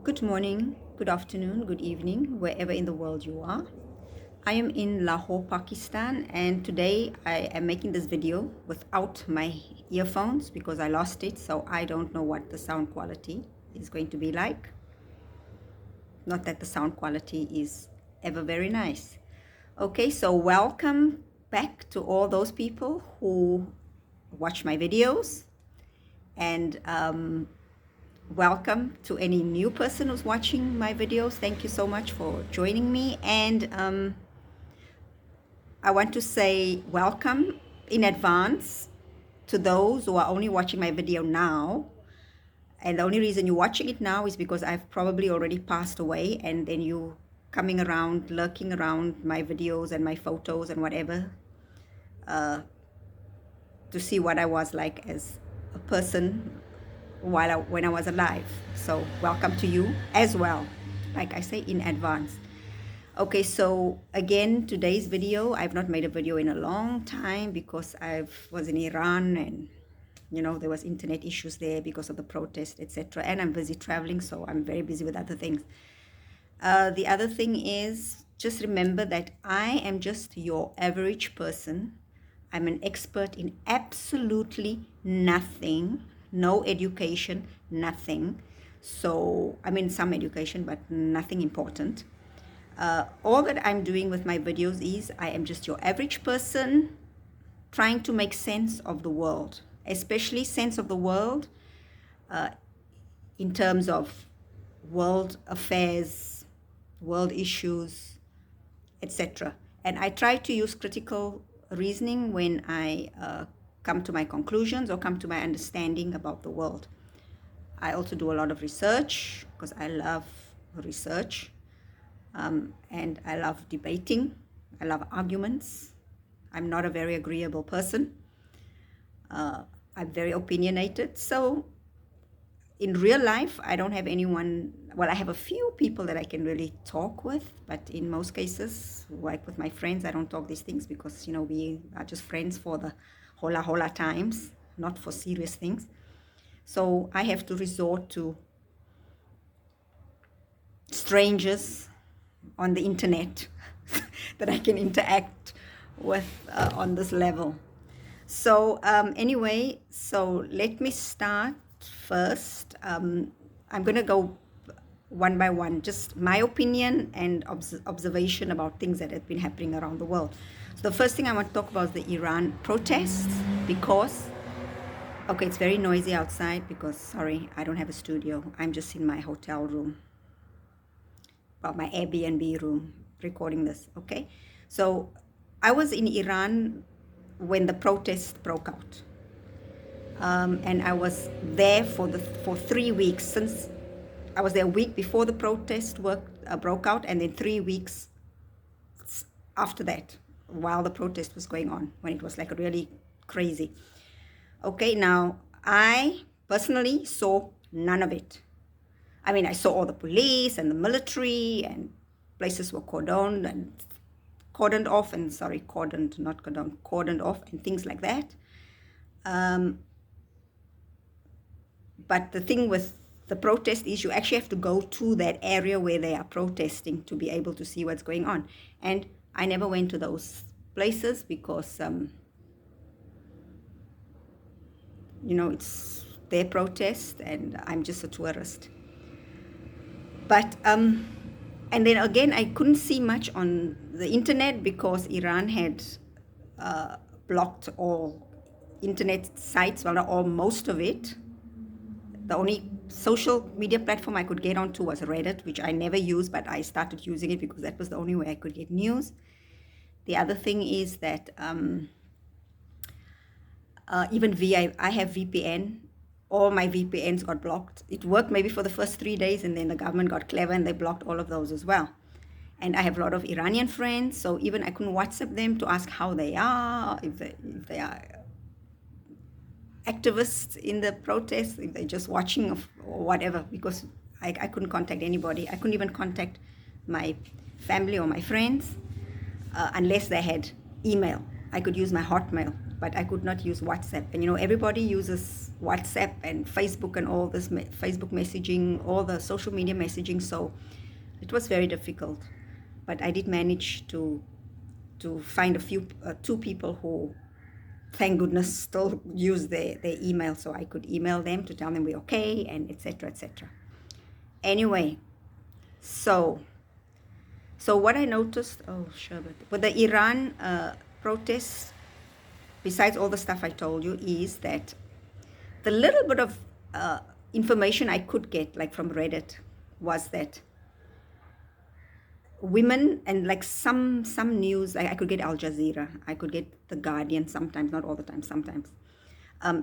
Good morning, good afternoon, good evening, wherever in the world you are. I am in Lahore, Pakistan, and today I am making this video without my earphones because I lost it, so I don't know what the sound quality is going to be like. Not that the sound quality is ever very nice. Okay, so welcome back to all those people who watch my videos, and welcome to any new person who's watching my videos. Thank you so much for joining me, and I want to say welcome in advance to those who are only watching my video now. And the only reason you're watching it now is because I've probably already passed away, and then you coming around, lurking around my videos and my photos and whatever to see what I was like as a person when I was alive. So welcome to you as well, like I say, in advance. Okay, so again, today's video, I've not made a video in a long time because I was in Iran, and there was internet issues there because of the protest, etc. And I'm busy traveling, so I'm very busy with other things. The other thing is, just remember that I am just your average person. I'm an expert in absolutely nothing, no education, nothing. So, I mean, some education, but nothing important. All that I'm doing with my videos is I am just your average person trying to make sense of the world, especially sense of the world in terms of world affairs, world issues, etc. And I try to use critical reasoning when I come to my conclusions or come to my understanding about the world. I also do a lot of research because I love research, and I love debating. I love arguments. I'm not a very agreeable person. I'm very opinionated. So in real life, I don't have anyone. Well, I have a few people that I can really talk with, but in most cases, like with my friends, I don't talk these things because, we are just friends for the hola times, not for serious things. So I have to resort to strangers on the internet that I can interact with on this level. So anyway, so let me start first. I'm going to go one by one, just my opinion and observation about things that have been happening around the world. So the first thing I want to talk about is the Iran protests, because, okay, it's very noisy outside because, sorry, I don't have a studio. I'm just in my hotel room, well, my Airbnb room, recording this, okay? So I was in Iran when the protest broke out. And I was there for 3 weeks. Since I was there a week before the protest broke out, and then 3 weeks after that, while the protest was going on, when it was like really crazy. Okay, now I personally saw none of it. I mean, I saw all the police and the military, and places were cordoned off, and cordoned off, and things like that. But the thing with the protest is you actually have to go to that area where they are protesting to be able to see what's going on. And I never went to those places because, it's their protest and I'm just a tourist. But, and then again, I couldn't see much on the internet because Iran had blocked all internet sites, well, not all, most of it. The only social media platform I could get onto was Reddit, which I never used, but I started using it because that was the only way I could get news. The other thing is that even I have VPN. All my VPNs got blocked. It worked maybe for the first 3 days, and then the government got clever and they blocked all of those as well. And I have a lot of Iranian friends, so even I couldn't WhatsApp them to ask how they are, if they are activists in the protest, if they're just watching or whatever, because I couldn't contact anybody. I couldn't even contact my family or my friends unless they had email. I could use my Hotmail but I could not use WhatsApp. And everybody uses WhatsApp and Facebook and all this Facebook messaging, all the social media messaging. So it was very difficult. But I did manage to find two people who, thank goodness, still use their email, so I could email them to tell them we're okay, and etc. etc. Anyway, so what I noticed, with the Iran protests, besides all the stuff I told you, is that the little bit of information I could get, like from Reddit, was that women, and like some news, like I could get Al Jazeera, I could get The Guardian sometimes, not all the time, sometimes,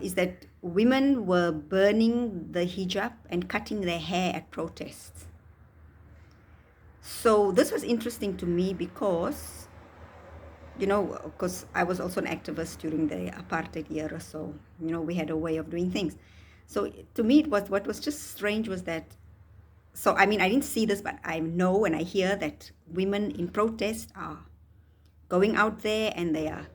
is that women were burning the hijab and cutting their hair at protests. So this was interesting to me because, because I was also an activist during the apartheid era, so, we had a way of doing things. So to me, what was just strange was that, so I mean, I didn't see this, but I know and I hear that women in protest are going out there and they are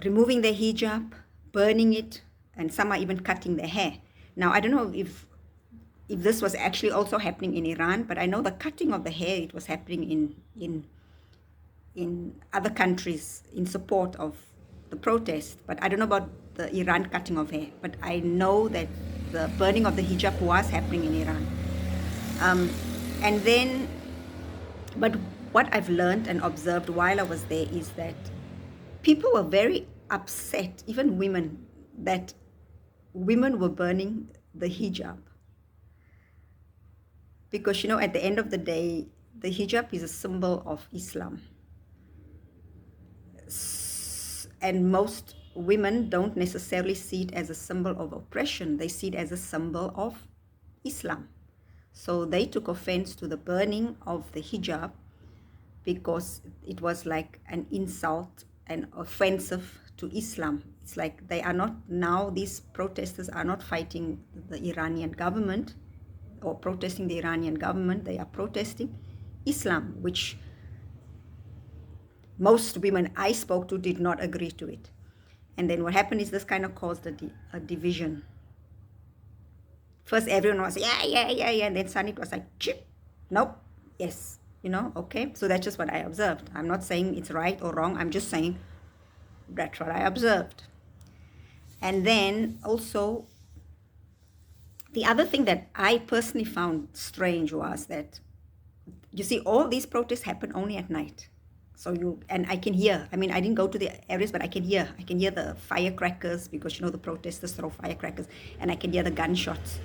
removing their hijab, burning it, and some are even cutting their hair. Now, I don't know if this was actually also happening in Iran, but I know the cutting of the hair, it was happening in other countries in support of the protest. But I don't know about the Iran cutting of hair, but I know that the burning of the hijab was happening in Iran. And then, but what I've learned and observed while I was there is that people were very upset, even women, that women were burning the hijab. Because, at the end of the day, the hijab is a symbol of Islam. And most women don't necessarily see it as a symbol of oppression. They see it as a symbol of Islam. So they took offense to the burning of the hijab because it was like an insult and offensive to Islam. It's like they are not, now these protesters are not fighting the Iranian government or protesting the Iranian government. They are protesting Islam, which most women I spoke to did not agree to it. And then what happened is this kind of caused a division. First, everyone was, yeah. And then suddenly it was like, chip, nope, yes, okay. So that's just what I observed. I'm not saying it's right or wrong. I'm just saying that's what I observed. And then also, the other thing that I personally found strange was that, you see, all these protests happen only at night. So and I can hear, I mean, I didn't go to the areas, but I can hear the firecrackers, because, the protesters throw firecrackers, and I can hear the gunshots.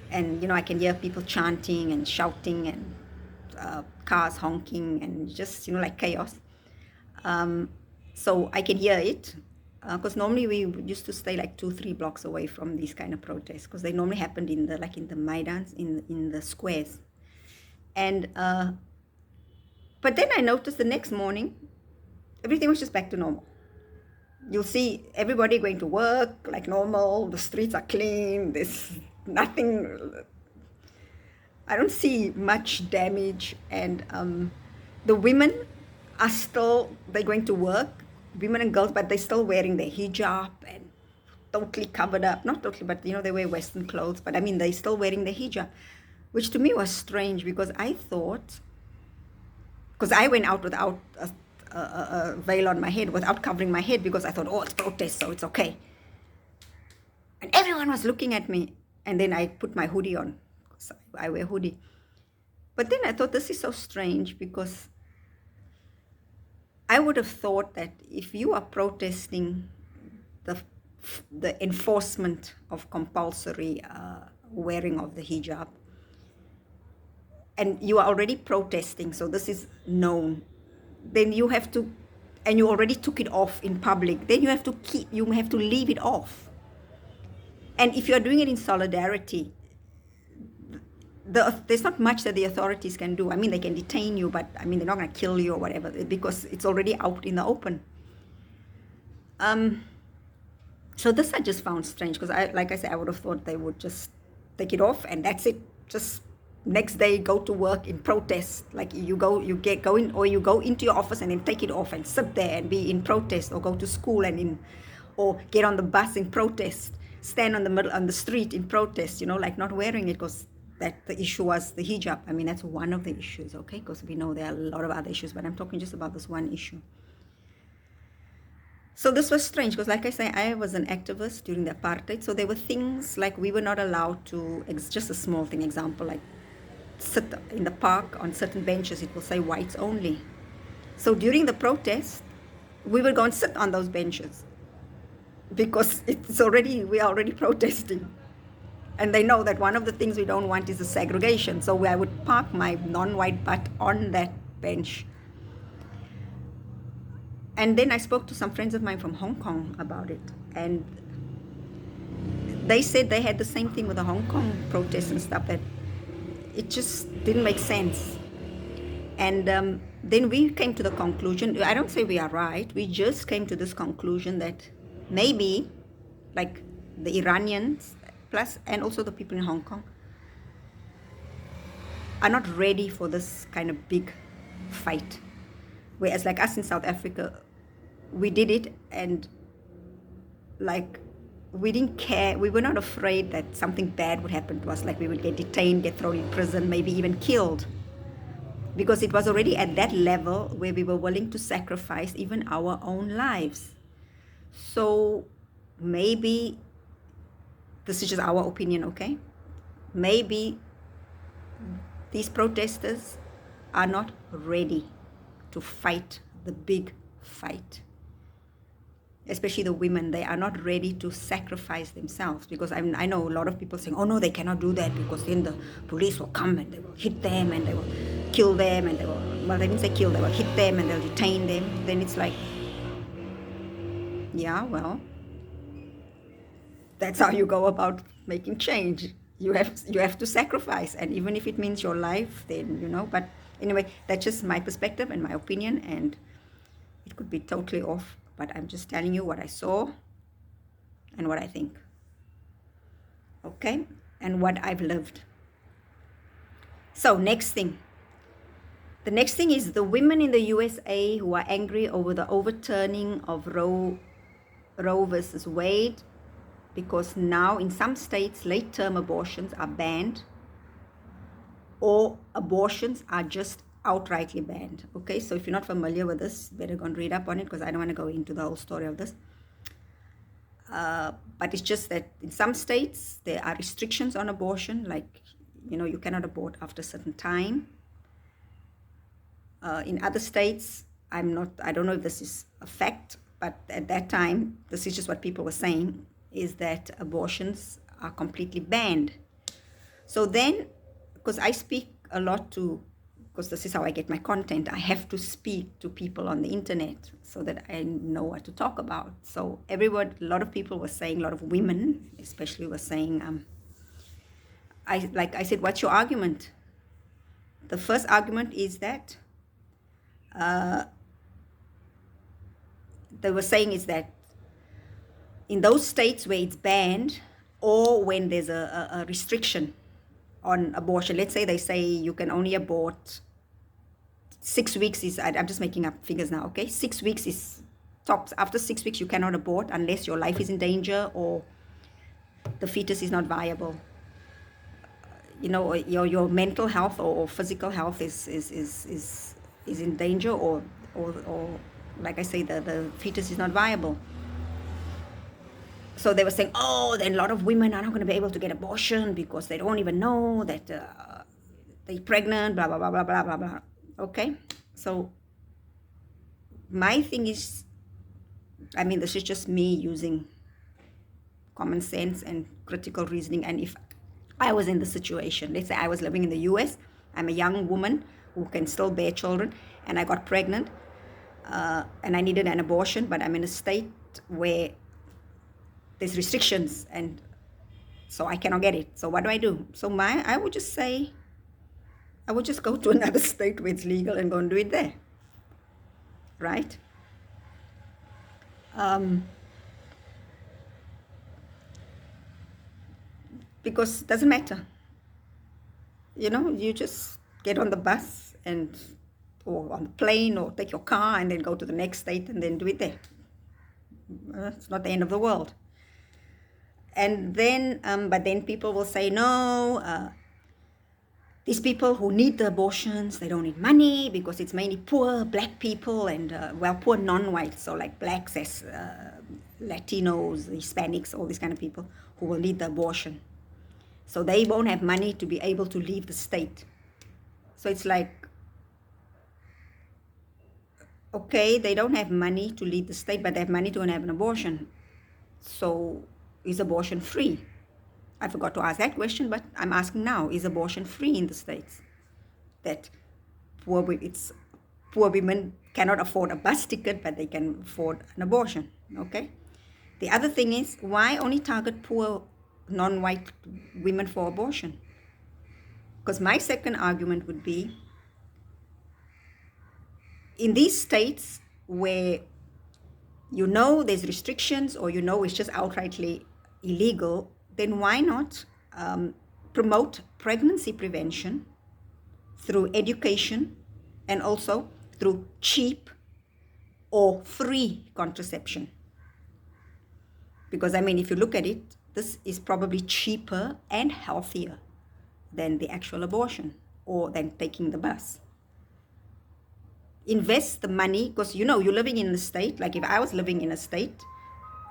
And, I can hear people chanting and shouting and cars honking and just, like chaos. So I can hear it, because normally we used to stay like 2-3 blocks away from these kind of protests, because they normally happened in the Maidans, in the squares. And but then I noticed the next morning, everything was just back to normal. You'll see everybody going to work like normal. The streets are clean. There's nothing. I don't see much damage. And the women are still, they're going to work, women and girls, but they're still wearing their hijab and totally covered up. Not totally, but, they wear Western clothes. But I mean, they're still wearing their hijab, which to me was strange, because I thought, because I went out without a veil on my head, without covering my head, because I thought, oh, it's protest, so it's okay. And everyone was looking at me. And then I put my hoodie on, because I wear hoodie. But then I thought, this is so strange, because I would have thought that if you are protesting the enforcement of compulsory wearing of the hijab, and you are already protesting, so this is known, then you have to, and you already took it off in public, then you have to leave it off. And if you're doing it in solidarity, there's not much that the authorities can do. I mean, they can detain you, but I mean, they're not going to kill you or whatever, because it's already out in the open. So this I just found strange, because like I said, I would have thought they would just take it off and that's it. Just next day go to work in protest, like you go in, or you go into your office and then take it off and sit there and be in protest, or go to school or get on the bus in protest, stand on the street in protest, like not wearing it because that the issue was the hijab. I mean, that's one of the issues, okay, because we know there are a lot of other issues, but I'm talking just about this one issue. So this was strange because, like I say, I was an activist during the apartheid. So there were things like we were not allowed to, just a small thing, example, like sit in the park on certain benches. It will say whites only. So during the protest, we would go and sit on those benches because we are already protesting. And they know that one of the things we don't want is the segregation. So I would park my non-white butt on that bench. And then I spoke to some friends of mine from Hong Kong about it. And they said they had the same thing with the Hong Kong protests and stuff, that it just didn't make sense. And then we came to the conclusion, I don't say we are right, we just came to this conclusion that maybe, like the Iranians, plus, and also the people in Hong Kong, are not ready for this kind of big fight. Whereas like us in South Africa, we did it, and like we didn't care. We were not afraid that something bad would happen to us, like we would get detained, get thrown in prison, maybe even killed, because it was already at that level where we were willing to sacrifice even our own lives. So maybe, this is just our opinion, okay? Maybe these protesters are not ready to fight the big fight. Especially the women, they are not ready to sacrifice themselves, because I know a lot of people saying, oh no, they cannot do that because then the police will come and they will hit them and they will kill them and they didn't say kill, they will hit them and they'll detain them. Then it's like, yeah, well, that's how you go about making change. You have to sacrifice, and even if it means your life, then but anyway, that's just my perspective and my opinion, and it could be totally off, but I'm just telling you what I saw and what I think, okay, and what I've lived. So the next thing is the women in the USA who are angry over the overturning of Roe versus Wade, because now in some states late-term abortions are banned, or abortions are just outrightly banned. Okay, so if you're not familiar with this, better go and read up on it, because I don't want to go into the whole story of this. But it's just that in some states there are restrictions on abortion, like you cannot abort after a certain time. In other states, I don't know if this is a fact, but at that time, this is just what people were saying, is that abortions are completely banned. So then, because I speak a lot because this is how I get my content, I have to speak to people on the internet so that I know what to talk about. So a lot of people were saying, a lot of women especially were saying, I said, what's your argument? The first argument is that they were saying is that in those states where it's banned, or when there's a restriction on abortion, let's say they say you can only abort 6 weeks is, I'm just making up figures now, okay? 6 weeks is tops. After 6 weeks, you cannot abort unless your life is in danger or the fetus is not viable. Your mental health or physical health is in danger, or like I say, the fetus is not viable. So they were saying, oh, then a lot of women are not going to be able to get abortion because they don't even know that they're pregnant, blah, blah, blah, blah, blah, blah, blah. Okay? So my thing is, this is just me using common sense and critical reasoning. And if I was in the situation, let's say I was living in the US, I'm a young woman who can still bear children, and I got pregnant, and I needed an abortion, but I'm in a state where there's restrictions, and so I cannot get it. So what do I do? So I would just say, I would just go to another state where it's legal and go and do it there, right? Because it doesn't matter. you just get on the bus or on the plane or take your car and then go to the next state and then do it there. It's not the end of the world. And then, but then people will say, no, these people who need the abortions, they don't need money because it's mainly poor black people and, poor non-white, so like blacks, Latinos, Hispanics, all these kind of people who will need the abortion. So they won't have money to be able to leave the state. So it's like, okay, they don't have money to leave the state, but they have money to have an abortion. So is abortion free? I forgot to ask that question, but I'm asking now, is abortion free in the States? That poor women cannot afford a bus ticket, but they can afford an abortion, okay? The other thing is, why only target poor non-white women for abortion? Because my second argument would be, in these states where there's restrictions or it's just outrightly illegal, then why not promote pregnancy prevention through education and also through cheap or free contraception? Because if you look at it, this is probably cheaper and healthier than the actual abortion or than taking the bus. Invest the money, because you're living in a state, like if I was living in a state,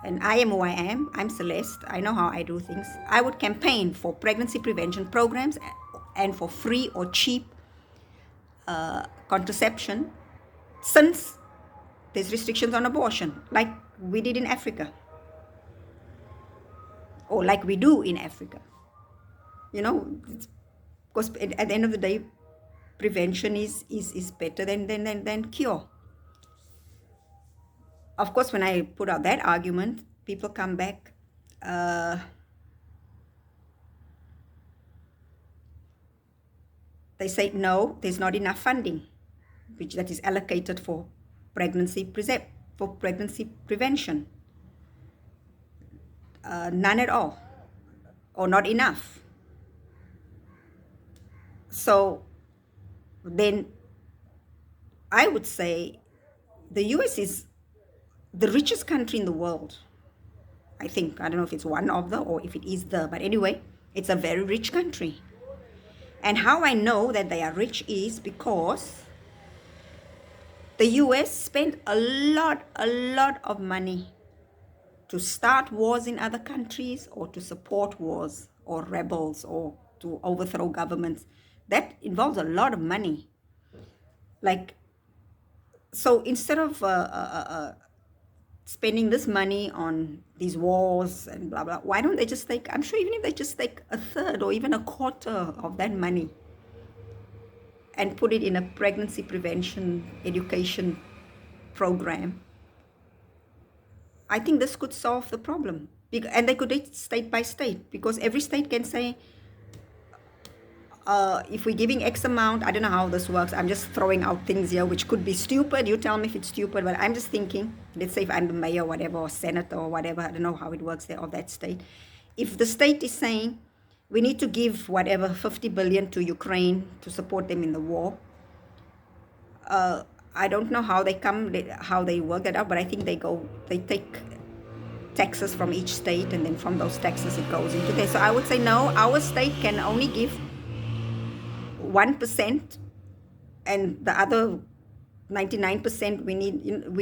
and I am who I am, I'm Celeste, I know how I do things, I would campaign for pregnancy prevention programs and for free or cheap contraception, since there's restrictions on abortion, like we did in Africa, or like we do in Africa. Because at the end of the day, prevention is better than cure. Of course, when I put out that argument, people come back, they say, no, there's not enough funding, that is allocated for pregnancy prevention. None at all, or not enough. So then I would say the US is the richest country in the world. I think, I don't know if it's one of the, or if it is the, but anyway, it's a very rich country. And how I know that they are rich is because the US spent a lot of money to start wars in other countries, or to support wars or rebels, or to overthrow governments. That involves a lot of money. So instead of spending this money on these wars and blah blah, why don't they just take, I'm sure even if they just take a third or even a quarter of that money and put it in a pregnancy prevention education program, I think this could solve the problem. And they could do it state by state, because every state can say, if we're giving X amount, I don't know how this works, I'm just throwing out things here which could be stupid, you tell me if it's stupid, but I'm just thinking, let's say if I'm the mayor or whatever, or senator or whatever, I don't know how it works there of that state. If the state is saying, we need to give whatever 50 billion to Ukraine to support them in the war, I don't know how they work that out, but I think they take taxes from each state, and then from those taxes it goes into there. So I would say, no, our state can only give 1%, and the other 99% we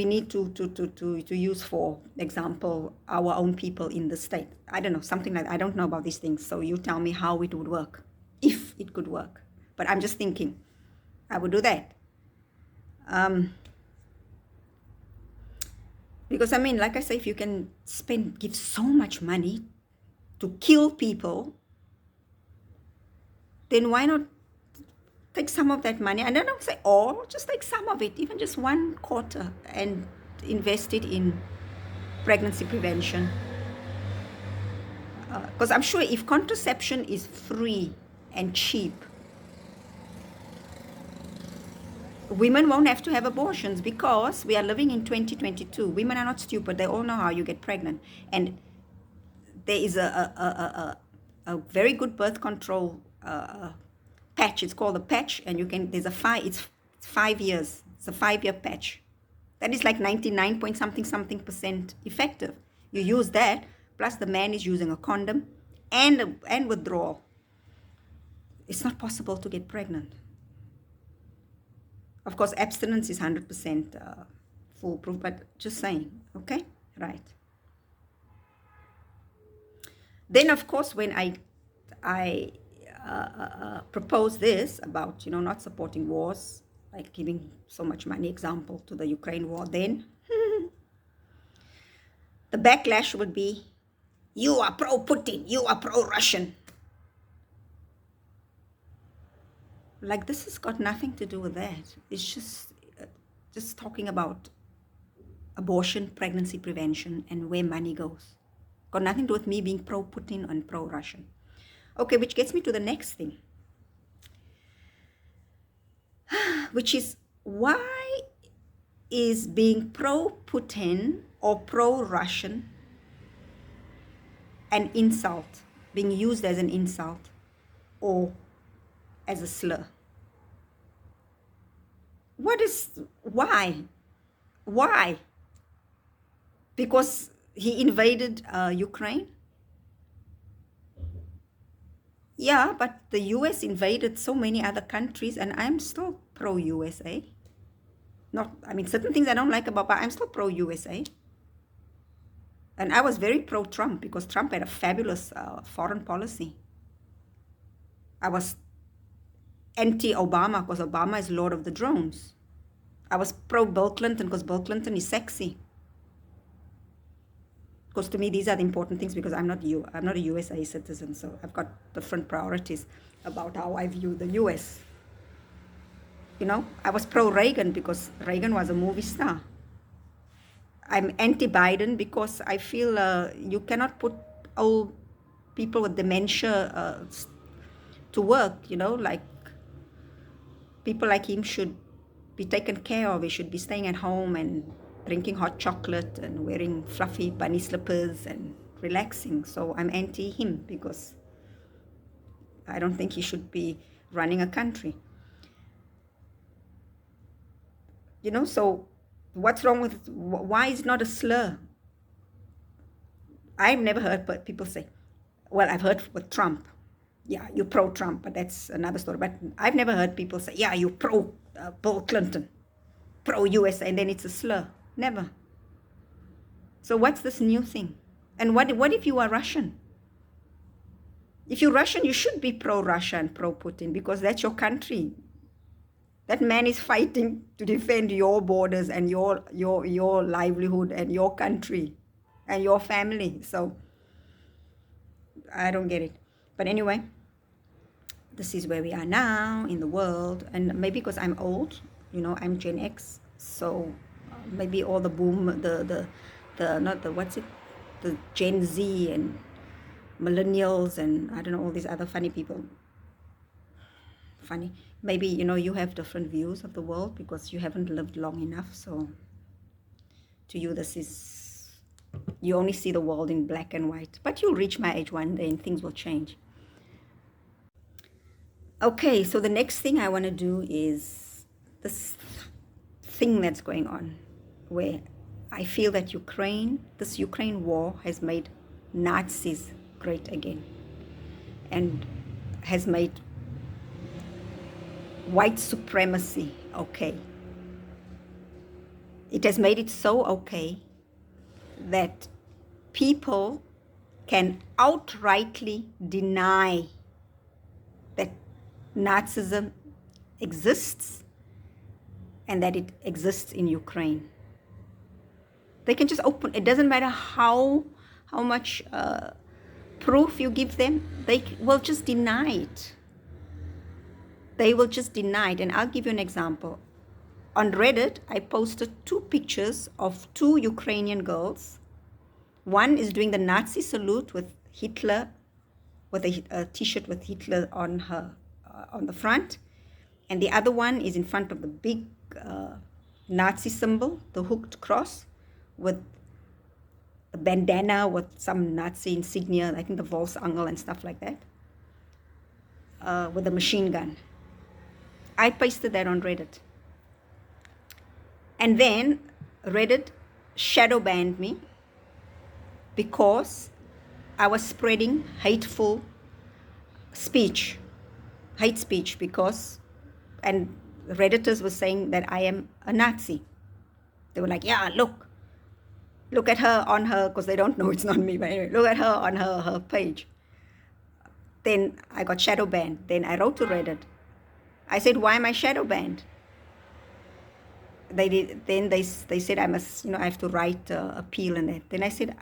need to use, for example, our own people in the state. I don't know, something like that. I don't know about these things, so you tell me how it would work, if it could work. But I'm just thinking I would do that. Because like I say, if you can give so much money to kill people, then why not take some of that money, and I don't say all, just take some of it, even just 1/4, and invest it in pregnancy prevention. Because I'm sure if contraception is free and cheap, women won't have to have abortions, because we are living in 2022. Women are not stupid. They all know how you get pregnant. And there is a very good birth control patch. It's called a patch, and there's it's 5 years. It's a 5-year patch. That is like 99 point something percent effective. You use that, plus the man is using a condom and withdrawal. It's not possible to get pregnant. Of course, abstinence is 100% foolproof, but just saying, okay? Right. Then, of course, when I proposed this about, not supporting wars, like giving so much money, example, to the Ukraine war, then the backlash would be, you are pro-Putin, you are pro-Russian. Like, this has got nothing to do with that. It's just talking about abortion, pregnancy prevention, and where money goes. Got nothing to do with me being pro-Putin and pro-Russian. Okay, which gets me to the next thing, which is, why is being pro-Putin or pro-Russian an insult, being used as an insult or as a slur? Why? Because he invaded Ukraine? Yeah, but the US invaded so many other countries, and I'm still pro-USA. Certain things I don't like about, but I'm still pro-USA. And I was very pro-Trump because Trump had a fabulous foreign policy. I was anti-Obama because Obama is Lord of the Drones. I was pro-Bill Clinton because Bill Clinton is sexy. Because to me, these are the important things, because I'm not a USA citizen, so I've got different priorities about how I view the US. I was pro-Reagan because Reagan was a movie star. I'm anti-Biden because I feel you cannot put old people with dementia to work, like people like him should be taken care of. He should be staying at home and drinking hot chocolate and wearing fluffy bunny slippers and relaxing. So I'm anti him because I don't think he should be running a country. So what's wrong with, why is it not a slur? I've never heard people say, well, I've heard with Trump, yeah, you're pro-Trump, but that's another story. But I've never heard people say, yeah, you're pro-Bill Clinton, pro-USA, and then it's a slur. Never. So what's this new thing? And what if you are Russian? If you're Russian, you should be pro-Russia and pro-Putin, because that's your country. That man is fighting to defend your borders and your livelihood and your country and your family. So I don't get it. But anyway, this is where we are now in the world. And maybe because I'm old, I'm Gen X, so maybe all the boom, the Gen Z and millennials and I don't know, all these other funny people. Funny. Maybe, you have different views of the world because you haven't lived long enough. So to you, you only see the world in black and white. But you'll reach my age one day and things will change. Okay, so the next thing I want to do is this thing that's going on, where I feel that this Ukraine war has made Nazis great again and has made white supremacy okay. It has made it so okay that people can outrightly deny that Nazism exists and that it exists in Ukraine. They can just it doesn't matter how much proof you give them, they will just deny it. They will just deny it. And I'll give you an example. On Reddit, I posted 2 pictures of 2 Ukrainian girls. One is doing the Nazi salute with Hitler, with a t-shirt with Hitler on the front. And the other one is in front of the big Nazi symbol, the hooked cross, with a bandana with some Nazi insignia, I think the Volksangel and stuff like that, with a machine gun. I pasted that on Reddit. And then Reddit shadow banned me because I was spreading hateful speech, hate speech, because, and Redditors were saying that I am a Nazi. They were like, yeah, look at her on her, because they don't know it's not me, but anyway, look at her on her page. Then I got shadow banned. Then I wrote to Reddit. I said, why am I shadow banned? They said I must, I have to write appeal and that. Then I said,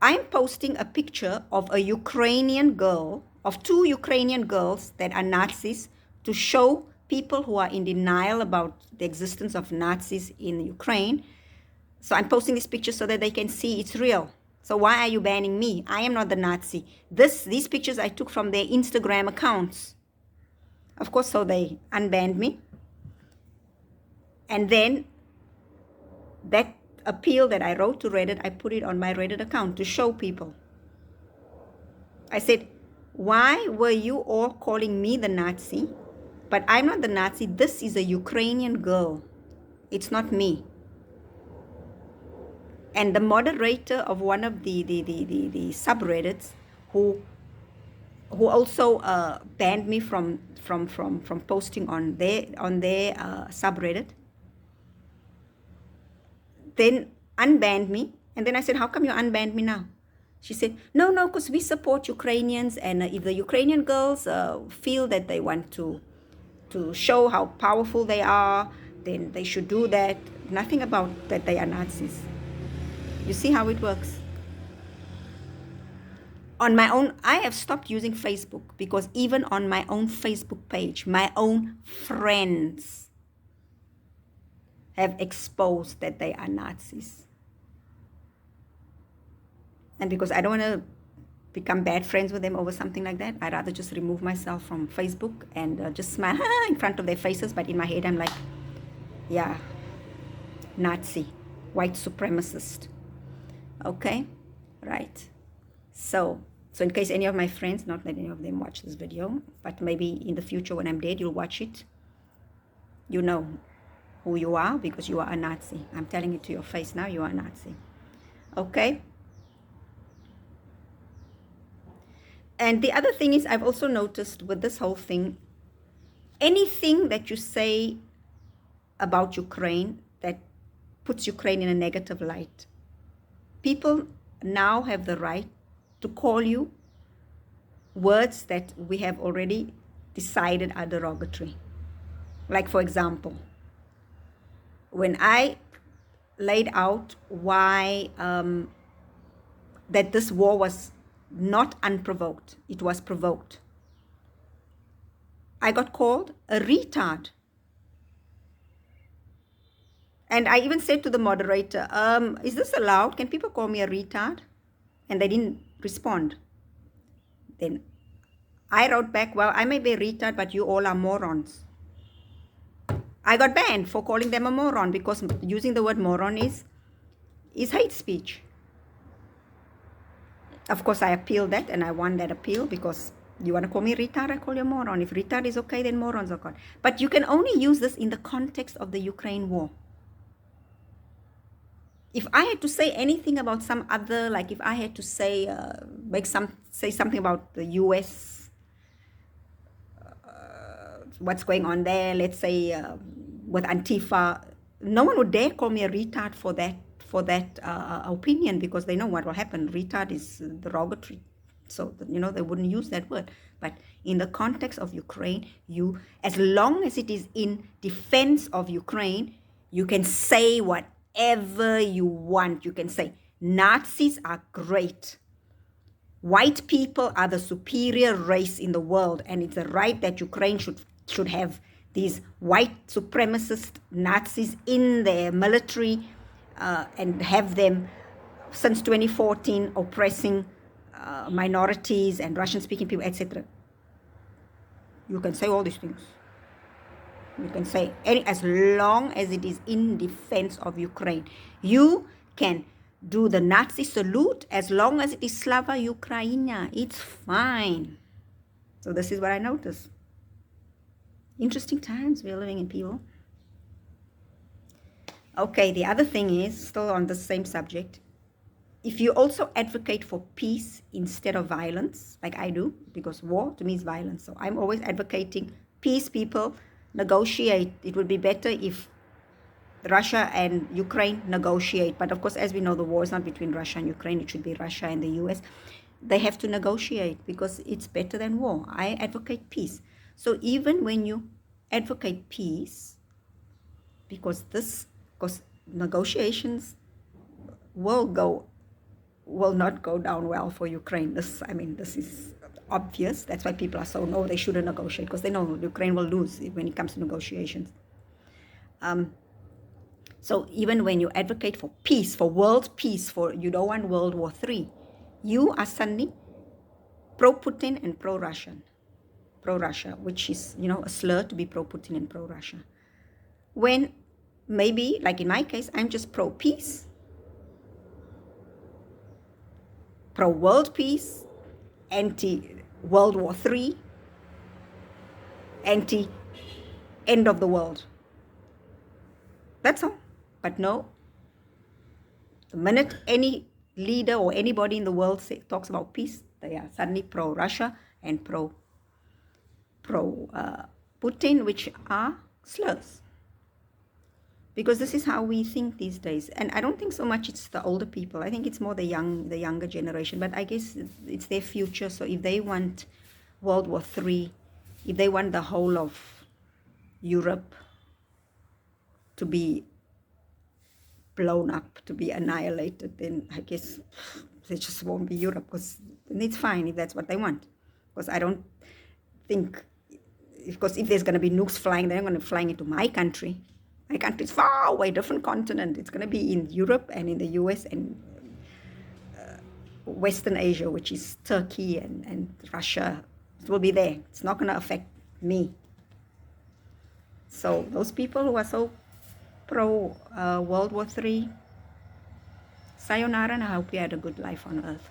I'm posting a picture of a Ukrainian girl, of 2 Ukrainian girls that are Nazis, to show people who are in denial about the existence of Nazis in Ukraine. So I'm posting this picture so that they can see it's real. So why are you banning me? I am not the Nazi. These pictures I took from their Instagram accounts. Of course, so they unbanned me. And then that appeal that I wrote to Reddit, I put it on my Reddit account to show people. I said, why were you all calling me the Nazi? But I'm not the Nazi. This is a Ukrainian girl. It's not me. And the moderator of one of the subreddits who also banned me from posting on their subreddit, then unbanned me. And then I said, how come you unbanned me now? She said, no, because we support Ukrainians, and if the Ukrainian girls feel that they want to show how powerful they are, then they should do that. Nothing about that they are Nazis. You see how it works? On my own, I have stopped using Facebook because even on my own Facebook page, my own friends have exposed that they are Nazis. And because I don't want to become bad friends with them over something like that, I'd rather just remove myself from Facebook and just smile in front of their faces. But in my head, I'm like, yeah, Nazi, white supremacist. Okay, right. So in case any of my friends, not that any of them watch this video, but maybe in the future when I'm dead, you'll watch it. You know who you are because you are a Nazi. I'm telling it to your face now, you are a Nazi. Okay? And the other thing is, I've also noticed with this whole thing, anything that you say about Ukraine that puts Ukraine in a negative light, people now have the right to call you words that we have already decided are derogatory. Like, for example, when I laid out why that this war was not unprovoked, it was provoked, I got called a retard. And I even said to the moderator, is this allowed? Can people call me a retard? And they didn't respond. Then I wrote back, well, I may be a retard, but you all are morons. I got banned for calling them a moron because using the word moron is hate speech. Of course, I appealed that and I won that appeal because you want to call me retard, I call you a moron. If retard is okay, then morons are good. But you can only use this in the context of the Ukraine war. If I had to say anything about some other, like if I had to say, say something about the US, what's going on there, let's say with Antifa, no one would dare call me a retard for that opinion because they know what will happen. Retard is derogatory. So, they wouldn't use that word. But in the context of Ukraine, as long as it is in defense of Ukraine, you can say whatever you want. You can say Nazis are great. White people are the superior race in the world, and it's a right that Ukraine should have these white supremacist Nazis in their military and have them since 2014 oppressing minorities and Russian-speaking people, etc. You can say all these things. You can say as long as it is in defense of Ukraine. You can do the Nazi salute as long as it is Slava Ukraina. It's fine. So this is what I noticed. Interesting times we're living in, people. Okay, the other thing is, still on the same subject, if you also advocate for peace instead of violence, like I do, because war to me is violence. So I'm always advocating peace, people, negotiate. It would be better if Russia and Ukraine negotiate. But of course, as we know, the war is not between Russia and Ukraine. It should be Russia and the US. They have to negotiate because it's better than war. I advocate peace. So even when you advocate peace, because negotiations will not go down well for Ukraine. This is obvious. That's why people are so, no, they shouldn't negotiate, because they know Ukraine will lose when it comes to negotiations. So even when you advocate for peace, for world peace, for you don't want World War III, you are suddenly pro-Putin and pro-Russian. Pro-Russia, which is, a slur to be pro-Putin and pro-Russia. When maybe, like in my case, I'm just pro-peace, pro-world peace, anti-World War III, anti-end of the world. That's all. But no, the minute any leader or anybody in the world talks about peace, they are suddenly pro-Russia and pro-Putin, which are slurs. Because this is how we think these days. And I don't think so much it's the older people. I think it's more the younger generation. But I guess it's their future. So if they want World War III, if they want the whole of Europe to be blown up, to be annihilated, then I guess they just won't be Europe, because it's fine if that's what they want. Because I don't think, because if there's going to be nukes flying, they're not going to fly into my country. My country is far away, different continent. It's going to be in Europe and in the US and Western Asia, which is Turkey and Russia. It will be there. It's not going to affect me. So those people who are so pro World War III, sayonara, and I hope you had a good life on Earth.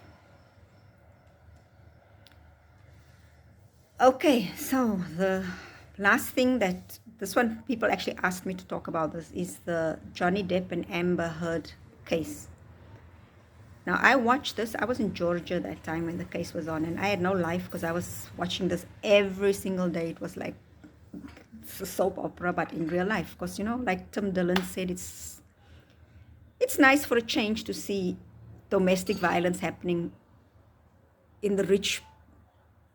Okay, so the last thing that, this one people actually asked me to talk about this, is the Johnny Depp and Amber Heard case. Now, I watched this. I was in Georgia that time when the case was on, and I had no life because I was watching this every single day. It was like a soap opera, but in real life. Because, like Tim Dillon said, it's nice for a change to see domestic violence happening in the rich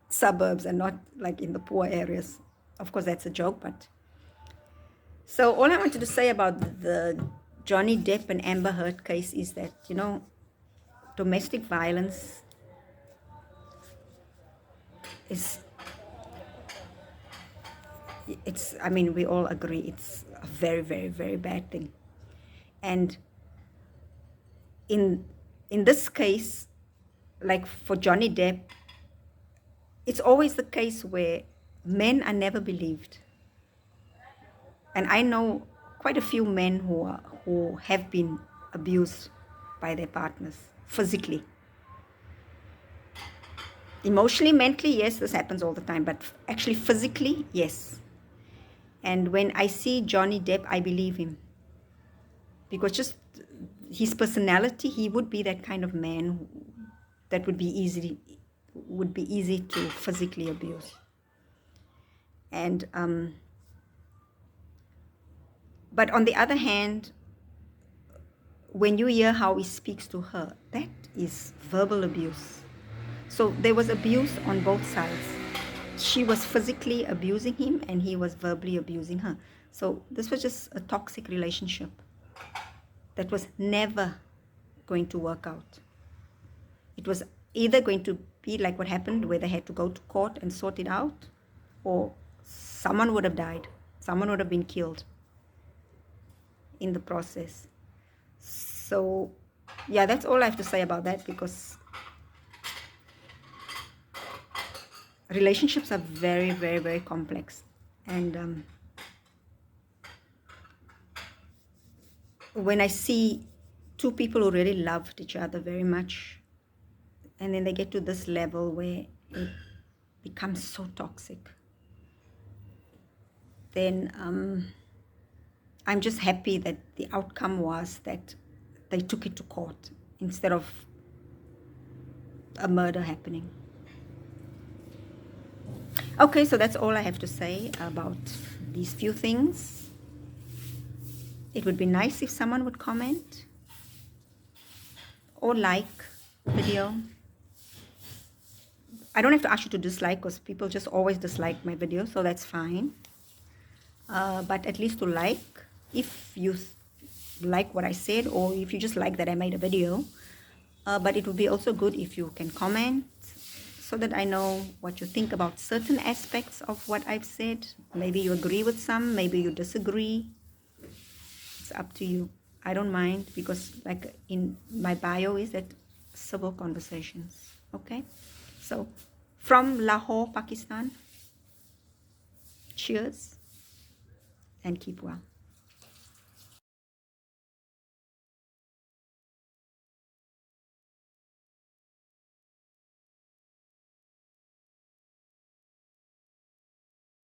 suburbs and not like in the poor areas. Of course, that's a joke, but... So all I wanted to say about the Johnny Depp and Amber Heard case is that, domestic violence we all agree it's a very, very, very bad thing. And in this case, like for Johnny Depp, it's always the case where men are never believed. And I know quite a few men who have been abused by their partners, physically. Emotionally, mentally, yes, this happens all the time, but actually physically, yes. And when I see Johnny Depp, I believe him. Because just his personality, he would be that kind of man that would be easy to physically abuse. And but on the other hand, when you hear how he speaks to her, that is verbal abuse. So there was abuse on both sides. She was physically abusing him and he was verbally abusing her. So this was just a toxic relationship that was never going to work out. It was either going to be like what happened, where they had to go to court and sort it out, or someone would have died. Someone would have been killed in the process. So, yeah, that's all I have to say about that, because relationships are very, very, very complex. And when I see two people who really loved each other very much, and then they get to this level where it becomes so toxic, then I'm just happy that the outcome was that they took it to court instead of a murder happening. Okay, so that's all I have to say about these few things. It would be nice if someone would comment or like video. I don't have to ask you to dislike, because people just always dislike my video, so that's fine. But at least to like, if you like what I said, or if you just like that I made a video. But it would be also good if you can comment, so that I know what you think about certain aspects of what I've said. Maybe you agree with some, maybe you disagree. It's up to you. I don't mind, because like in my bio is that civil conversations. Okay, so from Lahore, Pakistan, cheers and keep well.